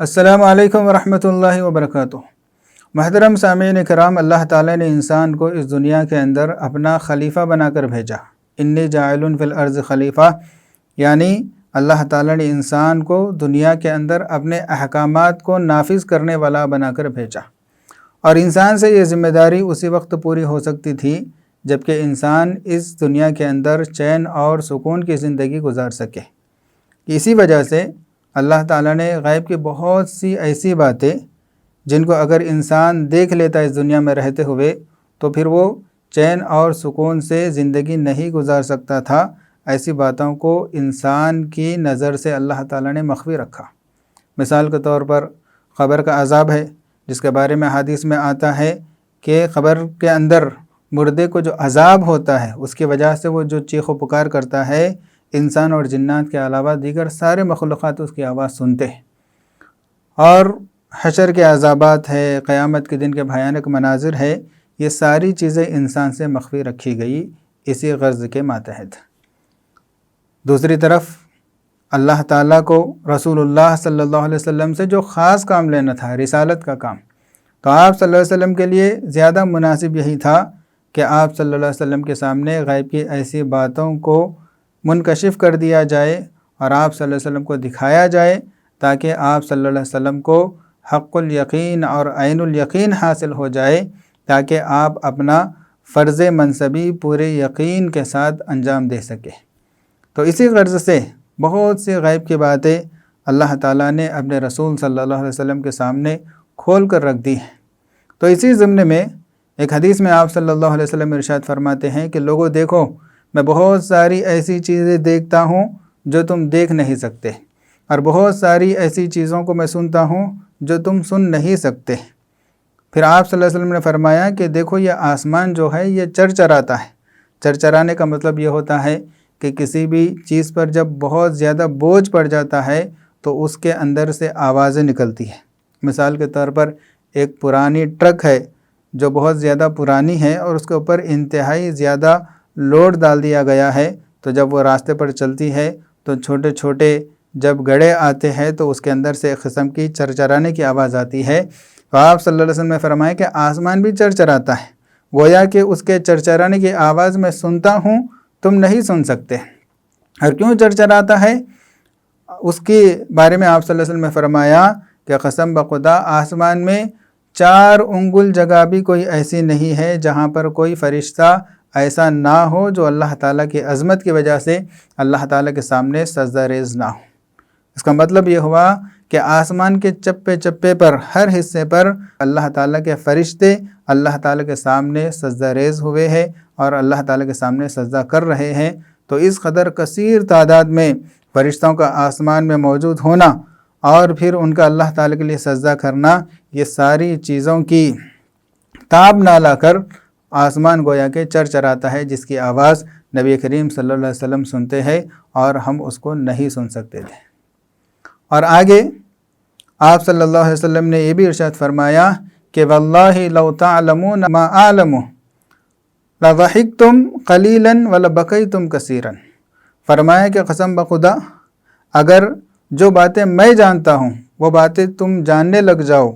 السلام علیکم ورحمۃ اللہ وبرکاتہ۔ محترم سامعین کرام، اللہ تعالیٰ نے انسان کو اس دنیا کے اندر اپنا خلیفہ بنا کر بھیجا۔ انی جاعل فی الارض خلیفہ، یعنی اللہ تعالیٰ نے انسان کو دنیا کے اندر اپنے احکامات کو نافذ کرنے والا بنا کر بھیجا، اور انسان سے یہ ذمہ داری اسی وقت پوری ہو سکتی تھی جبکہ انسان اس دنیا کے اندر چین اور سکون کی زندگی گزار سکے۔ اسی وجہ سے اللہ تعالیٰ نے غیب کی بہت سی ایسی باتیں جن کو اگر انسان دیکھ لیتا اس دنیا میں رہتے ہوئے تو پھر وہ چین اور سکون سے زندگی نہیں گزار سکتا تھا، ایسی باتوں کو انسان کی نظر سے اللہ تعالیٰ نے مخفی رکھا۔ مثال کے طور پر قبر کا عذاب ہے، جس کے بارے میں حدیث میں آتا ہے کہ قبر کے اندر مردے کو جو عذاب ہوتا ہے اس کی وجہ سے وہ جو چیخ و پکار کرتا ہے، انسان اور جنات کے علاوہ دیگر سارے مخلوقات اس کی آواز سنتے ہیں۔ اور حشر کے عذابات ہے، قیامت کے دن کے بھیانک مناظر ہے، یہ ساری چیزیں انسان سے مخفی رکھی گئی اسی غرض کے ماتحت۔ دوسری طرف اللہ تعالیٰ کو رسول اللہ صلی اللہ علیہ وسلم سے جو خاص کام لینا تھا، رسالت کا کام، تو آپ صلی اللہ علیہ وسلم کے لیے زیادہ مناسب یہی تھا کہ آپ صلی اللہ علیہ وسلم کے سامنے غیب کی ایسی باتوں کو منکشف کر دیا جائے اور آپ صلی اللہ علیہ وسلم کو دکھایا جائے، تاکہ آپ صلی اللہ علیہ وسلم کو حق الیقین اور عین الیقین حاصل ہو جائے، تاکہ آپ اپنا فرض منصبی پورے یقین کے ساتھ انجام دے سکے۔ تو اسی غرض سے بہت سی غیب کی باتیں اللہ تعالیٰ نے اپنے رسول صلی اللہ علیہ وسلم کے سامنے کھول کر رکھ دی ہیں۔ تو اسی ضمن میں ایک حدیث میں آپ صلی اللہ علیہ وسلم ارشاد فرماتے ہیں کہ لوگوں دیکھو، میں بہت ساری ایسی چیزیں دیکھتا ہوں جو تم دیکھ نہیں سکتے، اور بہت ساری ایسی چیزوں کو میں سنتا ہوں جو تم سن نہیں سکتے۔ پھر آپ صلی اللہ علیہ وسلم نے فرمایا کہ دیکھو، یہ آسمان جو ہے یہ چرچراتا ہے۔ چرچرانے کا مطلب یہ ہوتا ہے کہ کسی بھی چیز پر جب بہت زیادہ بوجھ پڑ جاتا ہے تو اس کے اندر سے آوازیں نکلتی ہیں۔ مثال کے طور پر ایک پرانی ٹرک ہے جو بہت زیادہ پرانی ہے اور اس کے اوپر انتہائی زیادہ لوڈ ڈال دیا گیا ہے، تو جب وہ راستے پر چلتی ہے تو چھوٹے چھوٹے جب گڑھے آتے ہیں تو اس کے اندر سے ایک قسم کی چرچرانے کی آواز آتی ہے۔ تو آپ صلی اللہ علیہ وسلم نے فرمایا کہ آسمان بھی چرچراتا ہے، گویا کہ اس کے چرچرانے کی آواز میں سنتا ہوں، تم نہیں سن سکتے۔ اور کیوں چرچراتا ہے اس کے بارے میں آپ صلی اللہ علیہ وسلم نے فرمایا کہ قسم بخدا آسمان میں 4 انگل جگہ بھی کوئی ایسی نہیں ہے جہاں پر کوئی فرشتہ ایسا نہ ہو جو اللہ تعالیٰ کی عظمت کی وجہ سے اللہ تعالیٰ کے سامنے سجدہ ریز نہ ہو۔ اس کا مطلب یہ ہوا کہ آسمان کے چپے چپے پر، ہر حصے پر اللہ تعالیٰ کے فرشتے اللہ تعالیٰ کے سامنے سجدہ ریز ہوئے ہیں اور اللہ تعالیٰ کے سامنے سجدہ کر رہے ہیں۔ تو اس قدر کثیر تعداد میں فرشتوں کا آسمان میں موجود ہونا اور پھر ان کا اللہ تعالیٰ کے لیے سجدہ کرنا، یہ ساری چیزوں کی تاب نہ لا کر آسمان گویا کہ چرچراتا ہے، جس کی آواز نبی کریم صلی اللہ علیہ وسلم سنتے ہیں اور ہم اس کو نہیں سن سکتے تھے۔ اور آگے آپ صلی اللہ علیہ وسلم نے یہ بھی ارشاد فرمایا کہ واللہ لو تعلمون ما اعلم لضحکتم قلیلا ولبکیتم کثیرا۔ فرمایا کہ قسم بخدا اگر جو باتیں میں جانتا ہوں وہ باتیں تم جاننے لگ جاؤ،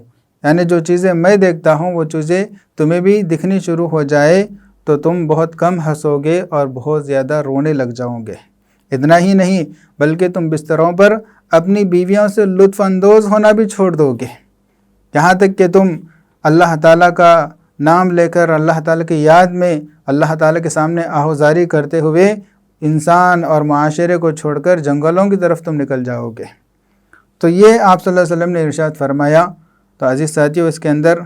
یعنی جو چیزیں میں دیکھتا ہوں وہ چیزیں تمہیں بھی دکھنی شروع ہو جائے، تو تم بہت کم ہنسو گے اور بہت زیادہ رونے لگ جاؤ گے۔ اتنا ہی نہیں بلکہ تم بستروں پر اپنی بیویوں سے لطف اندوز ہونا بھی چھوڑ دو گے، یہاں تک کہ تم اللہ تعالیٰ کا نام لے کر اللہ تعالیٰ کی یاد میں اللہ تعالیٰ کے سامنے آہوزاری کرتے ہوئے انسان اور معاشرے کو چھوڑ کر جنگلوں کی طرف تم نکل جاؤ گے۔ تو یہ آپ صلی اللہ علیہ وسلم نے ارشاد فرمایا۔ تو عزیز ساتھیو، اس کے اندر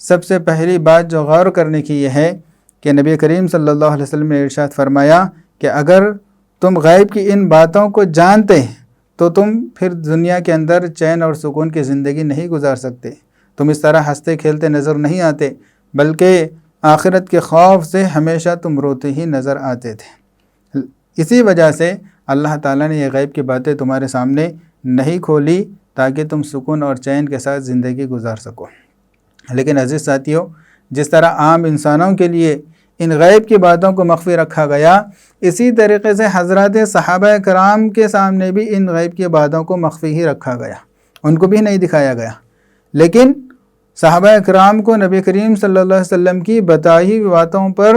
سب سے پہلی بات جو غور کرنے کی یہ ہے کہ نبی کریم صلی اللہ علیہ وسلم نے ارشاد فرمایا کہ اگر تم غیب کی ان باتوں کو جانتے تو تم پھر دنیا کے اندر چین اور سکون کی زندگی نہیں گزار سکتے، تم اس طرح ہنستے کھیلتے نظر نہیں آتے، بلکہ آخرت کے خوف سے ہمیشہ تم روتے ہی نظر آتے تھے۔ اسی وجہ سے اللہ تعالیٰ نے یہ غیب کی باتیں تمہارے سامنے نہیں کھولی تاکہ تم سکون اور چین کے ساتھ زندگی گزار سکو۔ لیکن عزیز ساتھیو، جس طرح عام انسانوں کے لیے ان غیب کی باتوں کو مخفی رکھا گیا، اسی طریقے سے حضرات صحابہ کرام کے سامنے بھی ان غیب کی باتوں کو مخفی ہی رکھا گیا۔ ان کو بھی نہیں دکھایا گیا، لیکن صحابہ اکرام کو نبی کریم صلی اللہ علیہ وسلم کی بتائی ہوئی باتوں پر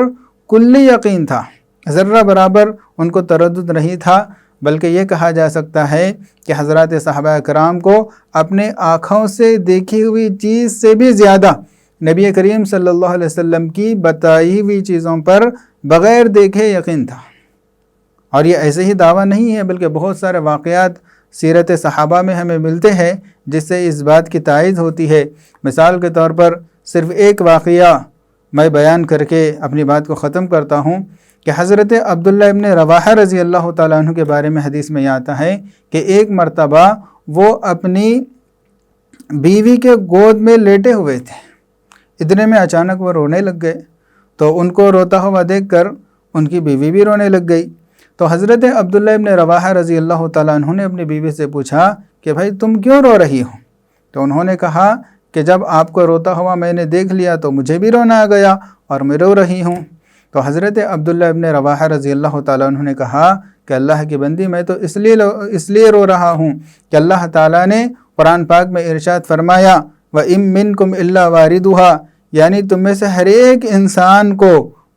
کلی یقین تھا، ذرہ برابر ان کو تردد نہیں تھا، بلکہ یہ کہا جا سکتا ہے کہ حضرات صحابہ اکرام کو اپنے آنکھوں سے دیکھی ہوئی چیز سے بھی زیادہ نبی کریم صلی اللہ علیہ وسلم کی بتائی ہوئی چیزوں پر بغیر دیکھے یقین تھا۔ اور یہ ایسے ہی دعویٰ نہیں ہے، بلکہ بہت سارے واقعات سیرت صحابہ میں ہمیں ملتے ہیں جس سے اس بات کی تائید ہوتی ہے۔ مثال کے طور پر صرف ایک واقعہ میں بیان کر کے اپنی بات کو ختم کرتا ہوں کہ حضرت عبداللہ ابن رواحہ رضی اللہ تعالیٰ عنہ کے بارے میں حدیث میں یہ آتا ہے کہ ایک مرتبہ وہ اپنی بیوی کے گود میں لیٹے ہوئے تھے، اتنے میں اچانک وہ رونے لگ گئے، تو ان کو روتا ہوا دیکھ کر ان کی بیوی بھی رونے لگ گئی۔ تو حضرت عبداللہ ابن رواحہ رضی اللہ تعالیٰ عنہ نے اپنی بیوی سے پوچھا کہ بھائی تم کیوں رو رہی ہو؟ تو انہوں نے کہا کہ جب آپ کو روتا ہوا میں نے دیکھ لیا تو مجھے بھی رونا آ گیا اور میں رو رہی ہوں۔ تو حضرت عبداللہ ابن رواحہ رضی اللہ تعالیٰ عنہ نے کہا کہ اللہ کی بندی میں تو اس لیے رو رہا ہوں کہ اللہ تعالیٰ نے قرآن پاک میں ارشاد فرمایا وَإِن مِّنكُمْ إِلَّا وَارِدُهَا، یعنی تم میں سے ہر ایک انسان کو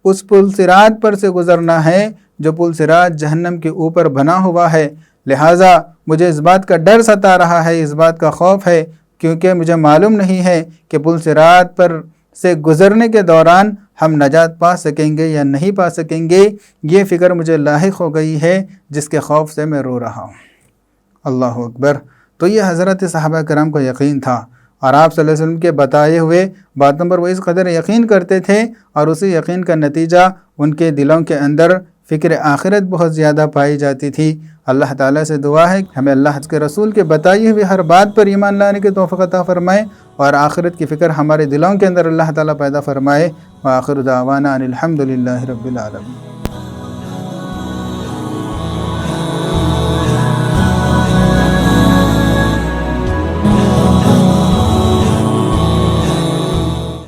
اس پل صراط پر سے گزرنا ہے جو پل صراط جہنم کے اوپر بنا ہوا ہے، لہٰذا مجھے اس بات کا ڈر ستا رہا ہے، اس بات کا خوف ہے، کیونکہ مجھے معلوم نہیں ہے کہ پل صراط پر سے گزرنے کے دوران ہم نجات پا سکیں گے یا نہیں پا سکیں گے، یہ فکر مجھے لاحق ہو گئی ہے جس کے خوف سے میں رو رہا ہوں۔ اللہ اکبر۔ تو یہ حضرت صحابہ کرام کو یقین تھا، اور آپ صلی اللہ علیہ وسلم کے بتائے ہوئے باتوں پر وہ اس قدر یقین کرتے تھے، اور اسی یقین کا نتیجہ ان کے دلوں کے اندر فکر آخرت بہت زیادہ پائی جاتی تھی۔ اللہ تعالیٰ سے دعا ہے کہ ہمیں اللہ کے رسول کے بتائی ہوئی ہر بات پر ایمان لانے کی توفیق عطا فرمائے، اور آخرت کی فکر ہمارے دلوں کے اندر اللہ تعالیٰ پیدا فرمائے۔ وآخر دعوانا ان الحمد للہ رب العالمین۔